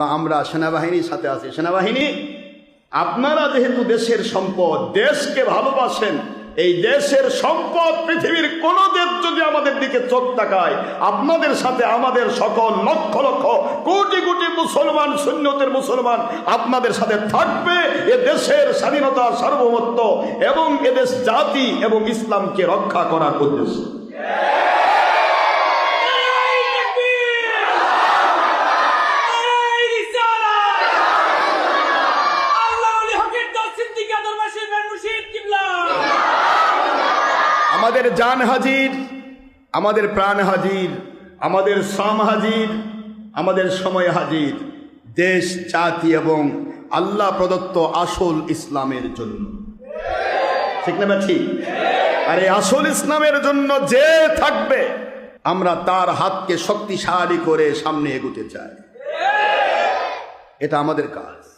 আমরা সেনাবাহিনীর সাথে আছি। সেনাবাহিনী, আপনারা যেহেতু দেশের সম্পদ, দেশকে ভালোবাসেন, এই দেশের সম্পদ পৃথিবীর কোন দেশ যদি আমাদের দিকে চোখ তাকায়, আপনাদের সাথে আমাদের সকল লক্ষ লক্ষ কোটি কোটি মুসলমান, সুন্নতের মুসলমান আপনাদের সাথে থাকবে এ দেশের স্বাধীনতা, সার্বভৌমত্ব এবং এদেশ জাতি এবং ইসলামকে রক্ষা করার উদ্দেশ্যে। আমাদের জান হাজির, আমাদের প্রাণ হাজির, আমাদের শ্রম হাজির, আমাদের সময় হাজির, দেশ, জাতি এবং আল্লাহ প্রদত্ত আসল ইসলামের জন্য। ঠিক না ঠিক? আর এই আসল ইসলামের জন্য যে থাকবে, আমরা তার হাতকে শক্তিশালী করে সামনে এগোতে চাই। এটা আমাদের কাজ।